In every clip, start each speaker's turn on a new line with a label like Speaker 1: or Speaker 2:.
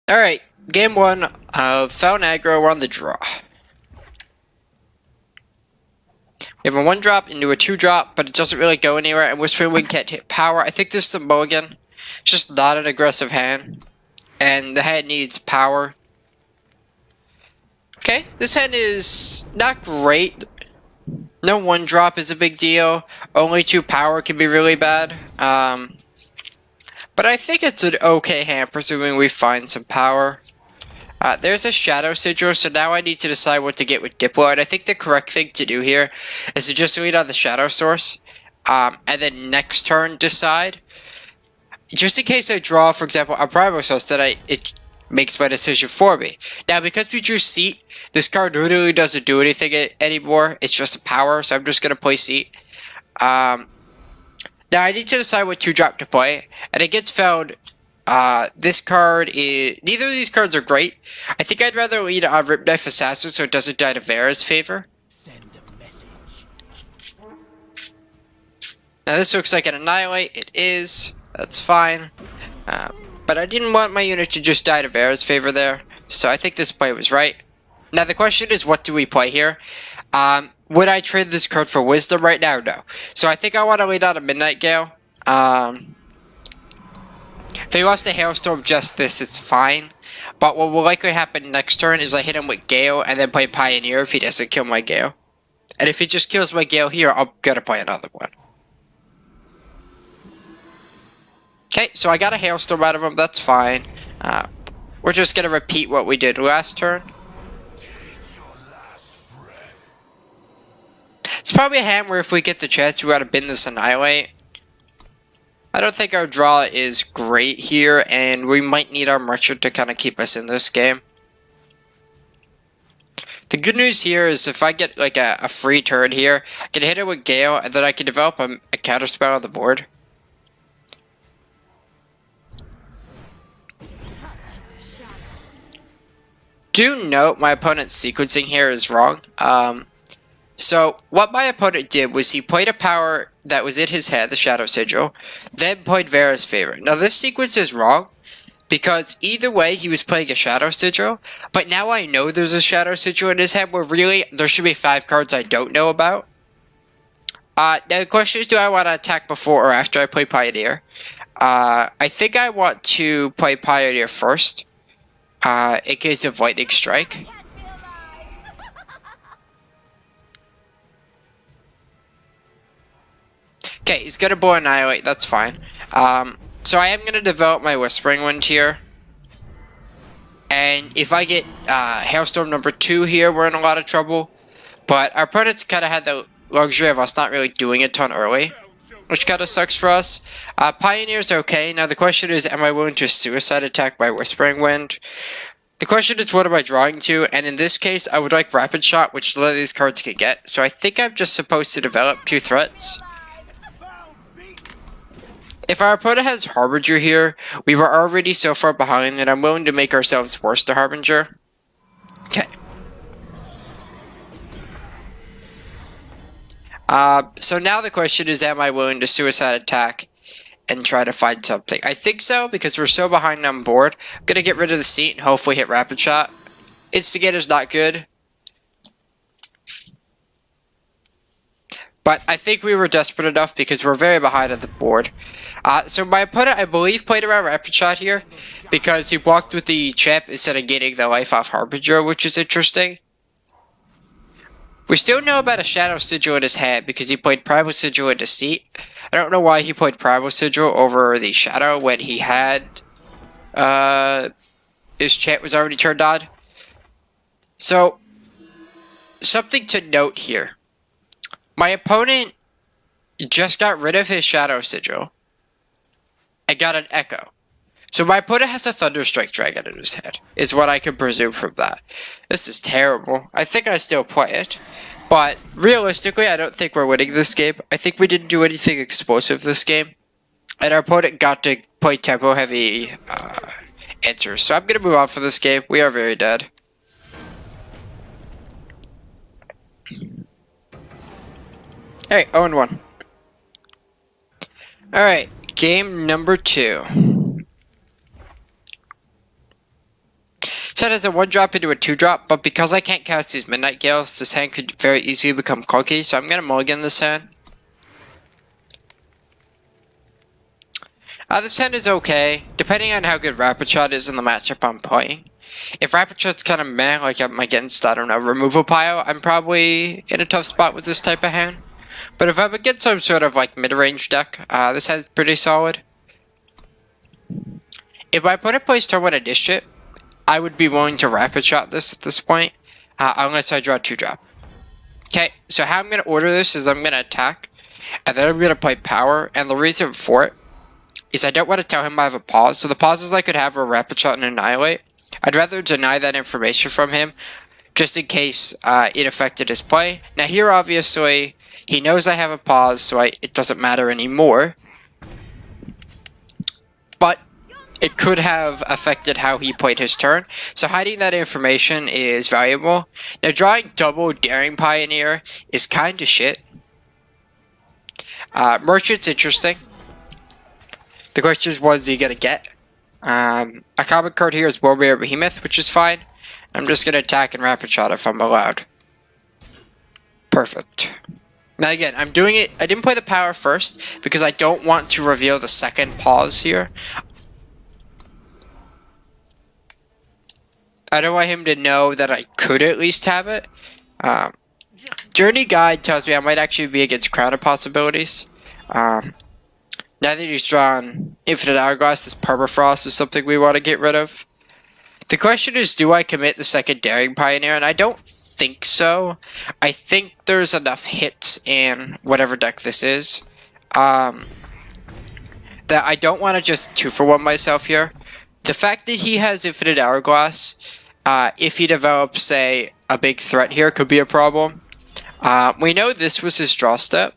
Speaker 1: Alright, game 1 of Feln Aggro, we're on the draw. We have a 1-drop into a 2-drop, but it doesn't really go anywhere, and Whispering Wind can't hit power. I think this is a mulligan. It's just not an aggressive hand. And the hand needs power. Okay, this hand is not great. No 1-drop is a big deal. Only 2 power can be really bad. But I think it's an okay hand, presuming we find some power. There's a Shadow Sigil, so now I need to decide what to get with Diplo. And I think the correct thing to do here is to just lead on the Shadow Source. And then next turn decide. Just in case I draw, for example, a Primal Source, that it makes my decision for me. Now, because we drew Seat, this card literally doesn't do anything anymore. It's just a power, so I'm just going to play Seat. Now, I need to decide what 2-drop to play, and it gets found. This card is... Neither of these cards are great. I think I'd rather lead on Ripknife Assassin so it doesn't die to Vera's favor.
Speaker 2: Send a message.
Speaker 1: Now, this looks like an Annihilate. It is. That's fine. But I didn't want my unit to just die to Vera's favor there, so I think this play was right. Now, the question is, what do we play here? Would I trade this card for Wisdom right now? No. So I think I want to lead out a Midnight Gale. If he lost a Hailstorm just this, it's fine. But what will likely happen next turn is I hit him with Gale and then play Pioneer if he doesn't kill my Gale. And if he just kills my Gale here, I'm going to play another one. Okay, so I got a Hailstorm out of him. That's fine. We're just going to repeat what we did last turn. It's probably a hand where if we get the chance, we ought to bin this Annihilate. I don't think our draw is great here, and we might need our Merchant to kind of keep us in this game. The good news here is if I get like a free turn here, I can hit it with Gale, and then I can develop a counterspell on the board. Do note my opponent's sequencing here is wrong. So, what my opponent did was he played a power that was in his hand, the Shadow Sigil, then played Vera's favor. Now, this sequence is wrong, because either way, he was playing a Shadow Sigil, but now I know there's a Shadow Sigil in his hand, where really, there should be 5 cards I don't know about. Now, the question is, do I want to attack before or after I play Pioneer? I think I want to play Pioneer first, in case of Lightning Strike. Okay, he's gonna blow Annihilate, that's fine. So I am gonna develop my Whispering Wind here. And if I get Hailstorm number 2 here, we're in a lot of trouble. But our opponents kind of had the luxury of us not really doing a ton early, which kind of sucks for us. Pioneer's okay. Now the question is, am I willing to suicide attack my Whispering Wind? The question is, what am I drawing to? And in this case, I would like Rapid Shot, which none of these cards can get. So I think I'm just supposed to develop 2 threats. If our opponent has Harbinger here, we were already so far behind that I'm willing to make ourselves worse to Harbinger. Okay. So now the question is, am I willing to suicide attack and try to find something? I think so, because we're so behind on board. I'm going to get rid of the Seat and hopefully hit Rapid Shot. Instigator's not good. But I think we were desperate enough because we're very behind on the board. So my opponent, I believe, played around Rapid Shot here because he blocked with the Champ instead of getting the life off Harbinger, which is interesting. We still know about a Shadow Sigil in his hand because he played Primal Sigil into Seat. I don't know why he played Primal Sigil over the Shadow when he had his Champ was already turned on. So, something to note here. My opponent just got rid of his Shadow Sigil and got an Echo. So my opponent has a Thunderstrike Dragon in his head, is what I can presume from that. This is terrible. I think I still play it. But realistically, I don't think we're winning this game. I think we didn't do anything explosive this game. And our opponent got to play tempo-heavy answers. So I'm going to move on from this game. We are very dead. Alright, 0-1. Alright, game number 2. Set as a 1-drop into a 2-drop, but because I can't cast these Midnight Gales, this hand could very easily become clunky, so I'm going to mulligan this hand. This hand is okay, depending on how good Rapid Shot is in the matchup I'm playing. If Rapid Shot's kind of meh, like I'm against, I don't know, Removal Pile, I'm probably in a tough spot with this type of hand. But if I'm against some sort of like mid-range deck, this hand's pretty solid. If my opponent plays turn 1 Initiate, I would be willing to Rapid Shot this at this point, unless I draw a 2-drop. Okay, so how I'm going to order this is I'm going to attack, and then I'm going to play Power, and the reason for it is I don't want to tell him I have a pause, so the pauses I could have are Rapid Shot and Annihilate. I'd rather deny that information from him, just in case it affected his play. Now here, obviously, he knows I have a pause, so it doesn't matter anymore. But it could have affected how he played his turn, so hiding that information is valuable. Now drawing double Daring Pioneer is kinda shit. Merchant's interesting. The question is, what is he gonna get? A common card here is Warrior Behemoth, which is fine. I'm just gonna attack and Rapid Shot if I'm allowed. Perfect. Now again, I'm doing it, I didn't play the power first, because I don't want to reveal the second pause here. I don't want him to know that I could at least have it. Journey Guide tells me I might actually be against Crown of Possibilities. Now that he's drawn Infinite Hourglass, this Permafrost is something we want to get rid of. The question is, do I commit the second Daring Pioneer? And I don't think so. I think there's enough hits in whatever deck this is that I don't want to just 2-for-1 myself here. The fact that he has Infinite Hourglass, if he develops, say, a big threat here, could be a problem. We know this was his draw step,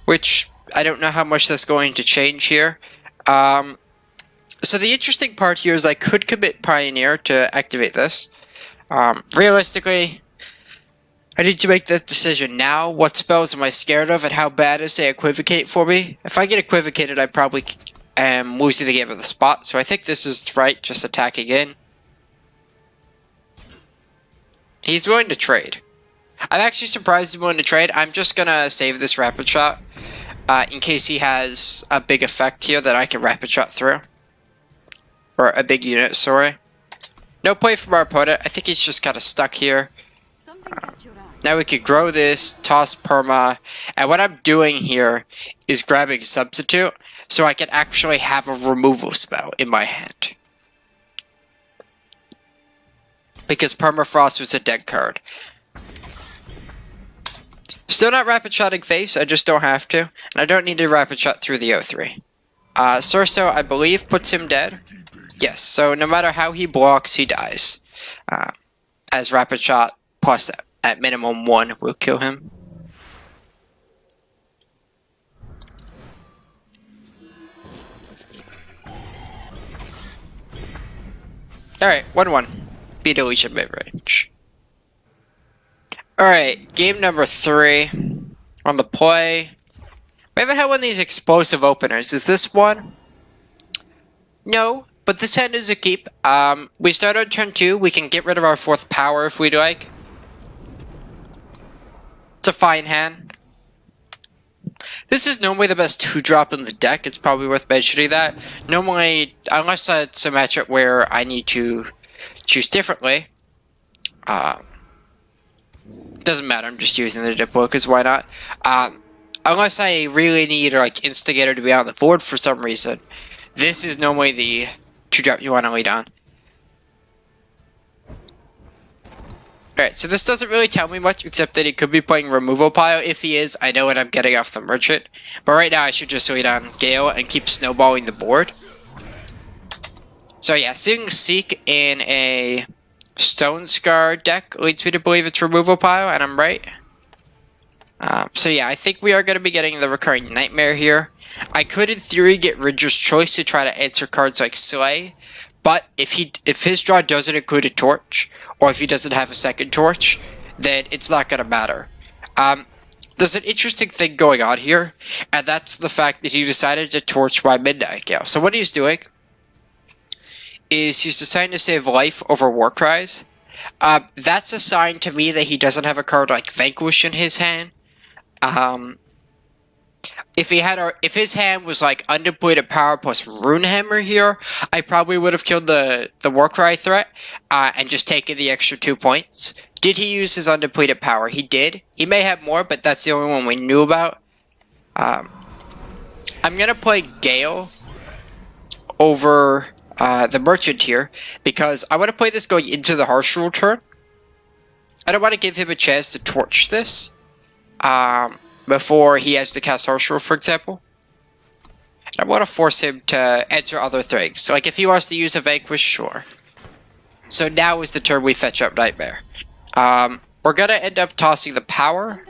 Speaker 1: which I don't know how much that's going to change here. So the interesting part here is I could commit Pioneer to activate this. Realistically, I need to make that decision now. What spells am I scared of, and how bad is they equivocate for me? If I get equivocated, I probably am losing the game of the spot. So I think this is right, just attacking in. He's willing to trade. I'm actually surprised he's willing to trade. I'm just gonna save this Rapid Shot in case he has a big effect here that I can Rapid Shot through. Or a big unit, sorry. No play from our opponent. I think he's just kind of stuck here. Now we could grow this, toss Perma, and what I'm doing here is grabbing Substitute, so I can actually have a removal spell in my hand. Because Permafrost was a dead card. Still not Rapid Shotting face, I just don't have to. And I don't need to Rapid Shot through the O3. Surso, I believe, puts him dead. Yes, so no matter how he blocks, he dies. As Rapid Shot plus at minimum 1 will kill him. Alright, 1-1. Beat Alicia mid-range. Alright, game number 3. On the play. We haven't had one of these explosive openers. Is this one? No, but this hand is a keep. We start on turn 2. We can get rid of our 4th power if we'd like. It's a fine hand. This is normally the best 2-drop in the deck. It's probably worth mentioning that. Normally, unless it's a matchup where I need to choose differently. Doesn't matter, I'm just using the Diplo, because why not? Unless I really need like Instigator to be on the board for some reason, this is normally the 2-drop you want to lead on. Alright, so this doesn't really tell me much, except that he could be playing Removal Pile. If he is, I know what I'm getting off the Merchant. But right now I should just lead on Gale and keep snowballing the board. So yeah, seeing Seek in a Stone Scar deck leads me to believe it's Removal Pile, and I'm right. So yeah, I think we are going to be getting the Recurring Nightmare here. I could, in theory, get Rindra's Choice to try to answer cards like Slay, but if his draw doesn't include a Torch, or if he doesn't have a second Torch, then it's not going to matter. There's an interesting thing going on here, and that's the fact that he decided to Torch my Midnight Gale. So what he's doing is he's deciding to save life over Warcries. That's a sign to me that he doesn't have a card like Vanquish in his hand. If his hand was like Undepleted Power plus Runehammer here, I probably would have killed the Warcry threat and just taken the extra 2 points. Did he use his Undepleted Power? He did. He may have more, but that's the only one we knew about. I'm gonna play Gale over the Merchant here because I want to play this going into the Harsh Rule turn. I don't want to give him a chance to torch this before he has to cast Harsh Rule, for example. I want to force him to enter other things. So, like, if he wants to use a Vanquish, sure. So now is the turn we fetch up Nightmare. We're going to end up tossing the power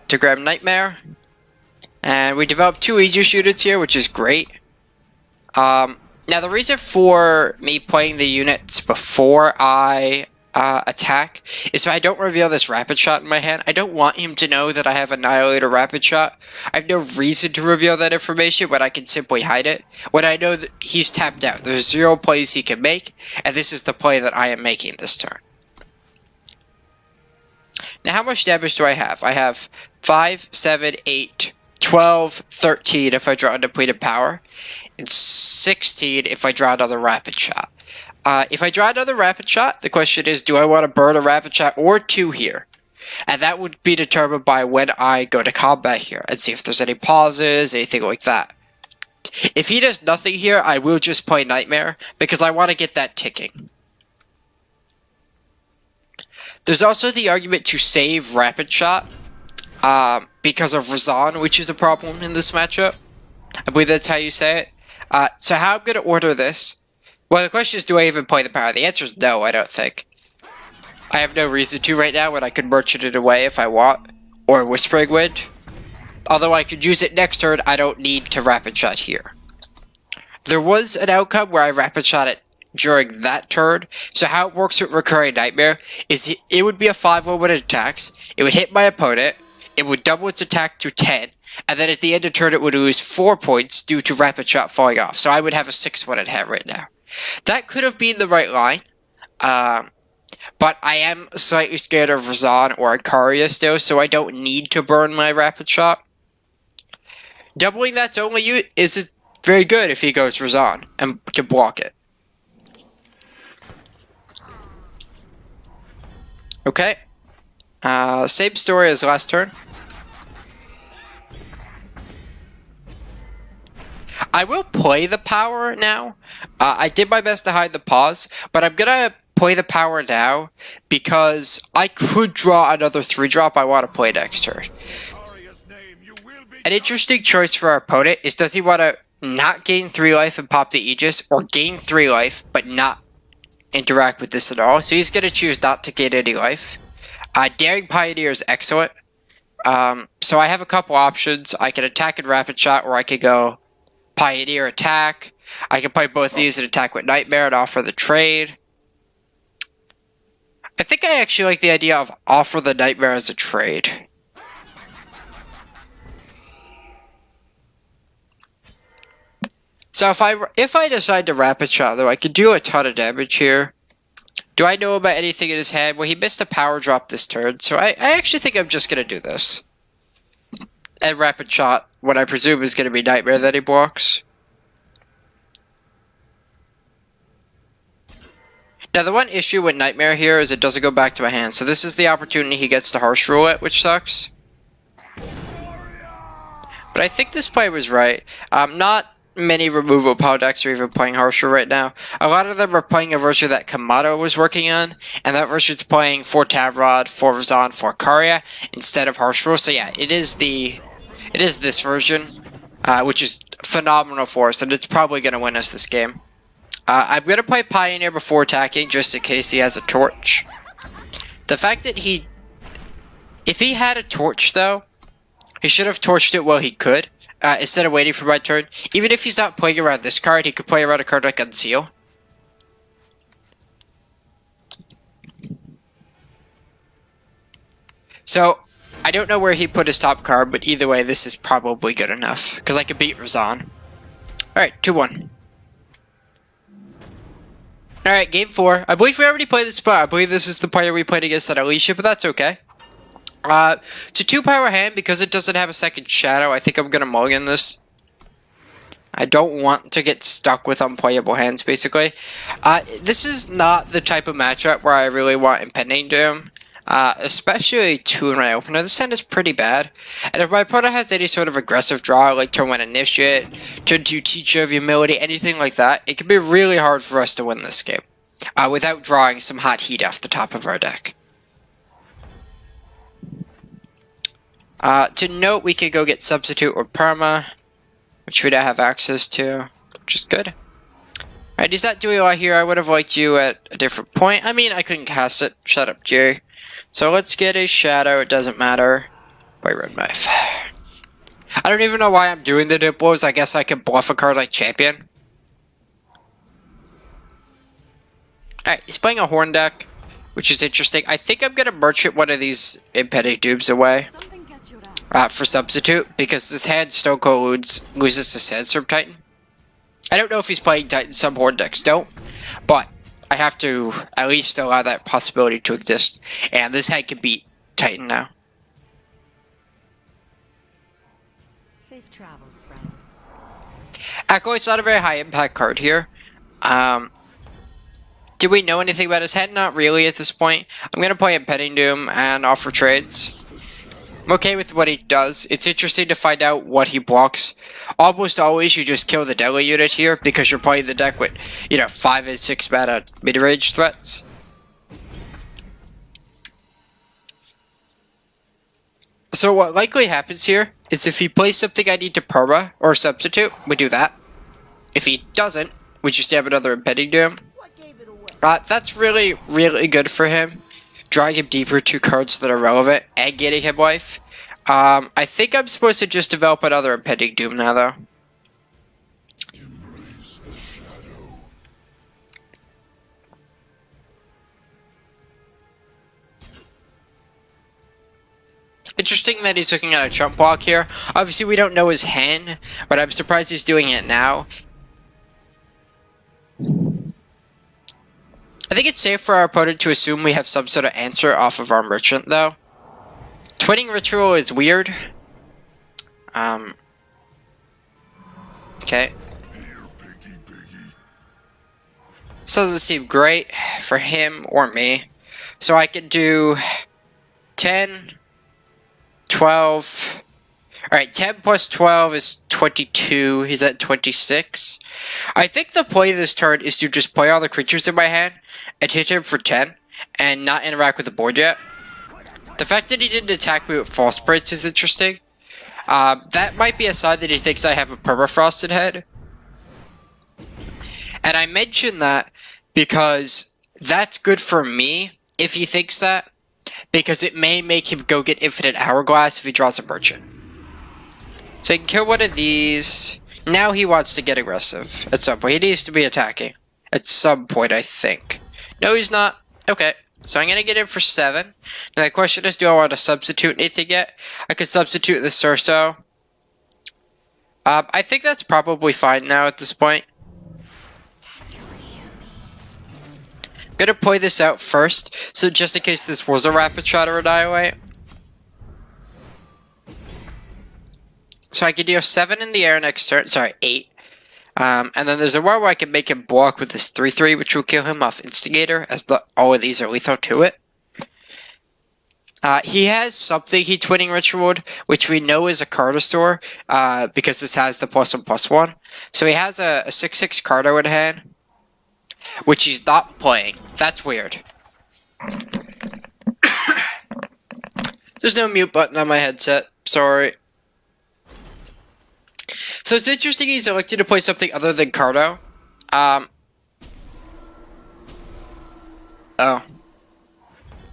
Speaker 1: to grab Nightmare. And we developed 2 Aegis units here, which is great. Now, the reason for me playing the units before I attack is so I don't reveal this Rapid Shot in my hand. I don't want him to know that I have Annihilate or Rapid Shot. I have no reason to reveal that information, but I can simply hide it. When I know that he's tapped out, there's 0 plays he can make, and this is the play that I am making this turn. Now, how much damage do I have? I have 5, 7, 8, 12, 13 if I draw Undepleted Power, and 16 if I draw another Rapid Shot. If I draw another Rapid Shot, the question is, do I want to burn a Rapid Shot or 2 here? And that would be determined by when I go to combat here and see if there's any pauses, anything like that. If he does nothing here, I will just play Nightmare because I want to get that ticking. There's also the argument to save Rapid Shot because of Razan, which is a problem in this matchup. I believe that's how you say it. So how I'm going to order this. Well, the question is, do I even play the power? The answer is no, I don't think. I have no reason to right now when I could merchant it away if I want. Or Whispering Wind. Although I could use it next turn, I don't need to Rapid Shot here. There was an outcome where I Rapid Shot it during that turn. So how it works with Recurring Nightmare is it would be a 5-1 when it attacks. It would hit my opponent. It would double its attack to 10. And then at the end of turn, it would lose 4 points due to Rapid Shot falling off. So I would have a 6-1 in hand right now. That could have been the right line, but I am slightly scared of Razan or Ikaria still, so I don't need to burn my Rapid Shot. Doubling that's only is very good if he goes Razan and can block it. Okay, same story as last turn. I will play the power now. I did my best to hide the pause, but I'm gonna play the power now because I could draw another 3-drop I want to play next turn. An interesting choice for our opponent is, does he want to not gain 3 life and pop the Aegis, or gain 3 life but not interact with this at all? So he's gonna choose not to gain any life. Daring Pioneer is excellent. So I have a couple options. I can attack and Rapid Shot, or I could go Pioneer attack. I can play both these and attack with Nightmare and offer the trade. I think I actually like the idea of offer the Nightmare as a trade. So if I decide to Rapid Shot though, I could do a ton of damage here. Do I know about anything in his hand? Well, he missed a power drop this turn, so I actually think I'm just going to do this. And Rapid Shot, what I presume is going to be Nightmare that he blocks. Now, the one issue with Nightmare here is it doesn't go back to my hand. So this is the opportunity he gets to Harsh Rule it, which sucks. But I think this play was right. Not many removal power decks are even playing Harsh Rule right now. A lot of them are playing a version that Kamado was working on. And that version's playing for Tavrod, for Razan, for Ikaria instead of Harsh Rule. So yeah, it is this version, which is phenomenal for us, and it's probably going to win us this game. I'm going to play Pioneer before attacking, just in case he has a torch. The fact that if he had a torch, though, he should have torched it while he could, instead of waiting for my turn. Even if he's not playing around this card, he could play around a card like Unseal. So, I don't know where he put his top card, but either way, this is probably good enough, because I could beat Razan. Alright, 2-1. Alright, game 4. I believe we already played this, but I believe this is the player we played against at Alicia, but that's okay. It's a 2-power hand because it doesn't have a second shadow. I think I'm gonna mulligan this. I don't want to get stuck with unplayable hands, basically. This is not the type of matchup where I really want Impending Doom. Especially 2 in my opener. This hand is pretty bad. And if my opponent has any sort of aggressive draw, like turn 1 Initiate, turn 2 Teacher of Humility, anything like that, it can be really hard for us to win this game. Without drawing some hot heat off the top of our deck. To note, we could go get Substitute or Perma, which we don't have access to, which is good. Alright, he's not doing a lot here. I would have liked you at a different point. I mean, I couldn't cast it. Shut up, Jerry. So let's get a shadow. It doesn't matter. By Ripknife. I don't even know why I'm doing the Diplos. I guess I could bluff a card like Champion. Alright, he's playing a Horn deck, which is interesting. I think I'm going to Merchant one of these Impending Dooms away. For Substitute, because this hand Snowcrust loses to Sandstorm Titan. I don't know if he's playing Titan, some Horn decks don't, but I have to at least allow that possibility to exist. And this hand can beat Titan now.
Speaker 3: Safe travels, friend.
Speaker 1: Acolyte's not a very high impact card here. Do we know anything about his hand? Not really at this point. I'm going to play Impending Doom and offer trades. I'm okay with what he does. It's interesting to find out what he blocks. Almost always you just kill the Deli unit here because you're playing the deck with, 5 and 6 mana mid-range threats. So what likely happens here is if he plays something I need to perma or substitute, we do that. If he doesn't, we just have another Impending Doom. That's really, really good for him. Drawing him deeper 2 cards that are relevant and getting him life. I think I'm supposed to just develop another Impending Doom now, though. Interesting that he's looking at a chump block here. Obviously, we don't know his hand, but I'm surprised he's doing it now. I think it's safe for our opponent to assume we have some sort of answer off of our merchant, though. Twinning Ritual is weird. Okay. This doesn't seem great for him or me. So I could do 10, 12. Alright, 10 plus 12 is 22. He's at 26. I think the play this turn is to just play all the creatures in my hand and hit him for 10 and not interact with the board yet. The fact that he didn't attack me with False Prince is interesting. That might be a sign that he thinks I have a Permafrost in head. And I mention that because that's good for me if he thinks that. Because it may make him go get Infinite Hourglass if he draws a Merchant. So he can kill one of these. Now he wants to get aggressive at some point. He needs to be attacking at some point, I think. No, he's not. Okay, so I'm going to get in for 7. Now the question is, do I want to substitute anything yet? I could substitute the Surso. I think that's probably fine now at this point. I'm going to play this out first, so just in case this was a Rapid Shot or Annihilate. So I could deal 7 in the air next turn. Sorry, 8. And then there's a world where I can make him block with this 3/3, which will kill him off Instigator, as all of these are lethal to it. He has something he Twinning Ritualed, which we know is a Cardosaur, because this has the +1/+1. So he has a 6/6 Cardo in hand, which he's not playing. That's weird. There's no mute button on my headset. Sorry. So it's interesting he's elected to play something other than Cardo. Oh.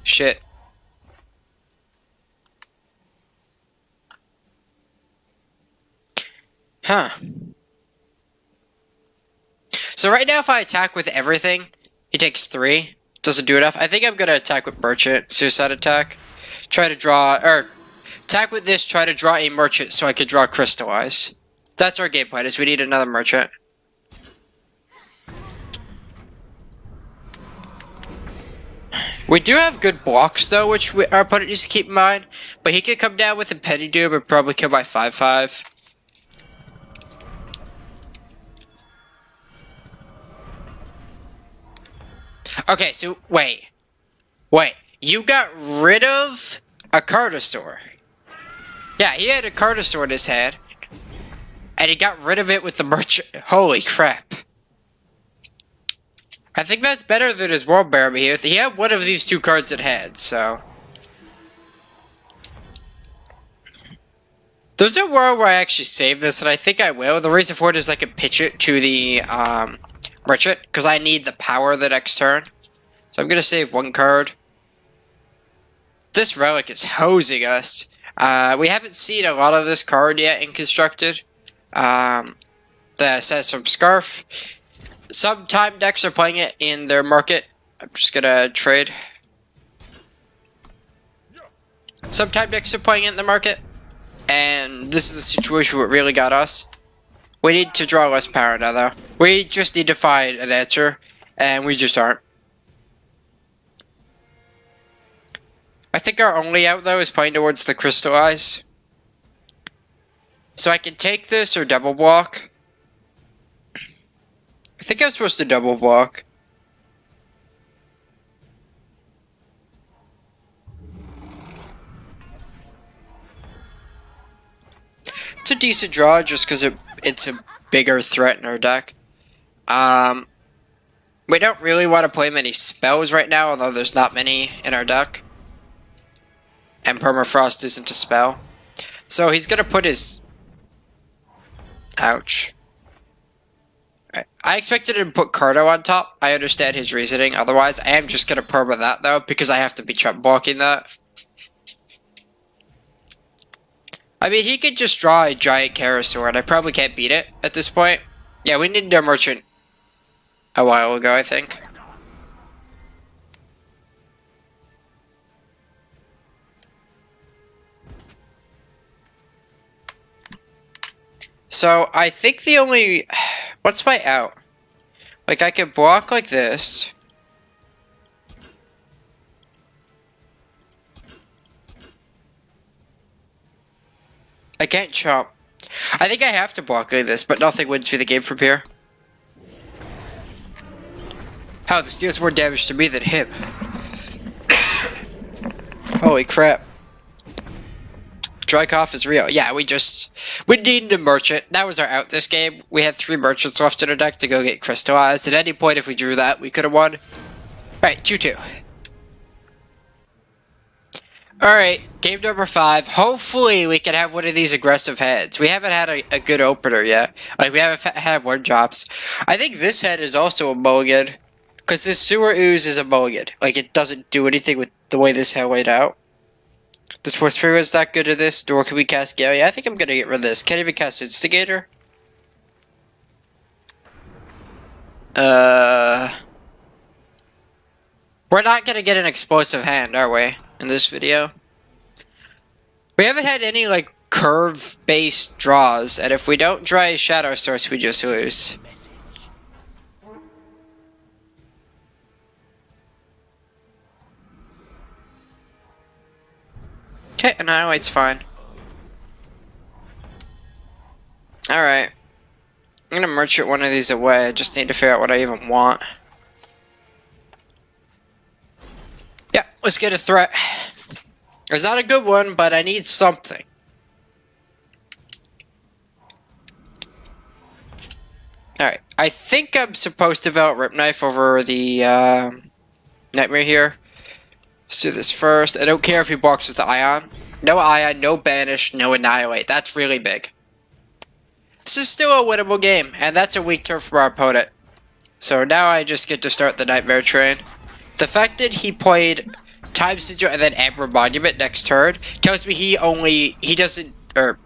Speaker 1: Shit. Huh. So right now if I attack with everything, he takes 3. Doesn't do enough. I think I'm gonna attack with Merchant. Suicide attack. Try to draw, or attack with this, try to draw a Merchant so I could draw Crystallize. That's our game plan, is we need another Merchant. We do have good blocks though, which our opponent needs to keep in mind. But he could come down with Impending Doom and probably kill by 5/5. Okay, so wait. You got rid of a Carnosaur. Yeah, he had a Carnosaur in his head. And he got rid of it with the merchant. Holy crap. I think that's better than his World Bear here. He had one of these two cards in hand, so. There's a world where I actually save this, and I think I will. The reason for it is I can pitch it to the merchant, because I need the power the next turn. So I'm going to save one card. This relic is hosing us. We haven't seen a lot of this card yet in Constructed. That says from Scarf. Some time decks are playing it in their market. I'm just gonna trade. Some time decks are playing it in the market. And this is the situation what really got us. We need to draw less power now though. We just need to find an answer. And we just aren't. I think our only out though is playing towards the Crystallize. So I can take this or double block. I think I'm supposed to double block. It's a decent draw just because it's a bigger threat in our deck. We don't really want to play many spells right now, although there's not many in our deck. And Permafrost isn't a spell. So he's going to put his... Ouch. Right. I expected him to put Cardo on top. I understand his reasoning. Otherwise, I am just going to perma that, though, because I have to be trap blocking that. I mean, he could just draw a giant Karasaur, and I probably can't beat it at this point. Yeah, we needed a merchant a while ago, I think. So, I think the only... What's my out? Like, I could block like this. I can't chomp. I think I have to block like this, but nothing wins me the game from here. How, this deals more damage to me than him. Holy crap. Dry cough is real. Yeah, we needed a merchant. That was our out this game. We had 3 merchants left in our deck to go get Crystallized. At any point, if we drew that, we could have won. Alright, 2-2. Alright, game number 5. Hopefully, we can have one of these aggressive heads. We haven't had a good opener yet. Like, we haven't had 1 drops. I think this head is also a mulligan. Because this Sewer Ooze is a mulligan. Like, it doesn't do anything with the way this head laid out. The Sports Spirit is that good at this. Nor can we cast Gale. Yeah, I think I'm going to get rid of this. Can't even cast Instigator. We're not going to get an explosive hand, are we? In this video. We haven't had any, like, curve-based draws. And if we don't draw a Shadow Source, we just lose. Okay, Annihilate's fine. Alright. I'm gonna merchant one of these away. I just need to figure out what I even want. Yeah, let's get a threat. It's not a good one, but I need something. Alright, I think I'm supposed to develop Ripknife over the Nightmare here. Let's do this first. I don't care if he blocks with the Ion. No Ion, no Banish, no Annihilate. That's really big. This is still a winnable game, and that's a weak turn for our opponent. So now I just get to start the Nightmare train. The fact that he played Time Sigil and then Amber Monument next turn tells me he doesn't, or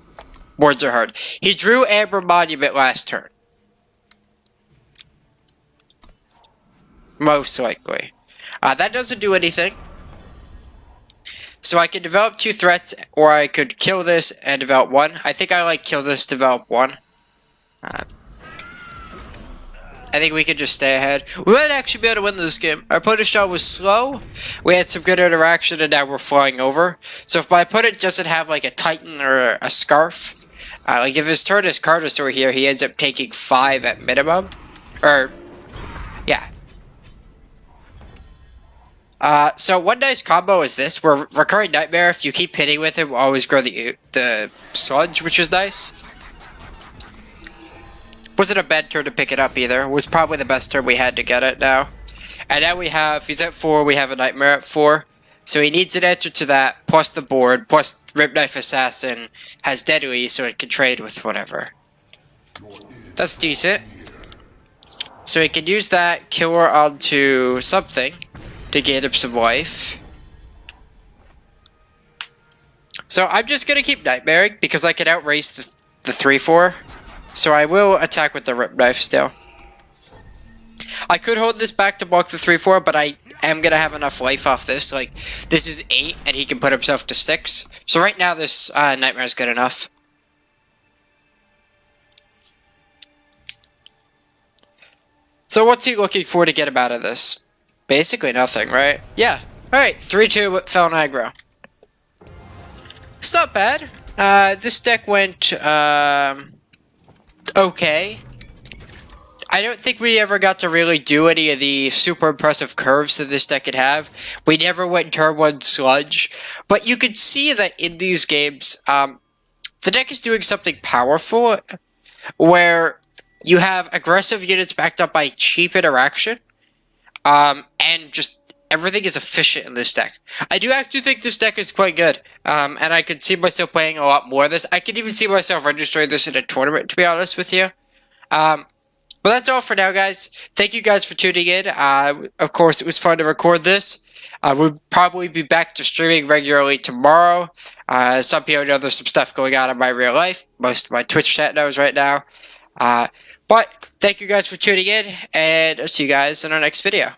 Speaker 1: words are hard. He drew Amber Monument last turn. Most likely. That doesn't do anything. So I could develop 2 threats, or I could kill this and develop 1. I think I like kill this, develop 1. I think we could just stay ahead. We might actually be able to win this game. Our opponent's shot was slow. We had some good interaction, and now we're flying over. So if my opponent doesn't have like a Titan or a Scarf, like if his turn is Carnosaur here, he ends up taking 5 at minimum. Or, yeah. So one nice combo is this, where Recurring Nightmare, if you keep hitting with it, will always grow the Sludge, which is nice. Wasn't a bad turn to pick it up either. It was probably the best turn we had to get it now. And now we have, he's at 4, we have a Nightmare at 4. So he needs an answer to that, plus the board, plus Ripknife Assassin has Deadly, so it can trade with whatever. That's decent. So he can use that killer onto something to gain up some life. So I'm just going to keep Nightmaring, because I can outrace the 3-4. So I will attack with the Ripknife still. I could hold this back to block the 3-4, but I am going to have enough life off this. Like, this is 8, and he can put himself to 6. So right now, this Nightmare is good enough. So what's he looking for to get him out of this? Basically nothing, right? Yeah. Alright, 3-2 with Feln Aggro. It's not bad. This deck went, okay. I don't think we ever got to really do any of the super impressive curves that this deck could have. We never went turn 1 Sludge. But you can see that in these games, the deck is doing something powerful, where you have aggressive units backed up by cheap interaction, and just everything is efficient in this deck. I do actually think this deck is quite good, and I could see myself playing a lot more of this. I could even see myself registering this in a tournament, to be honest with you. But that's all for now, guys. Thank you guys for tuning in. Of course, it was fun to record this. We'll probably be back to streaming regularly tomorrow. Some people know there's some stuff going on in my real life. Most of my Twitch chat knows right now. But thank you guys for tuning in, and I'll see you guys in our next video.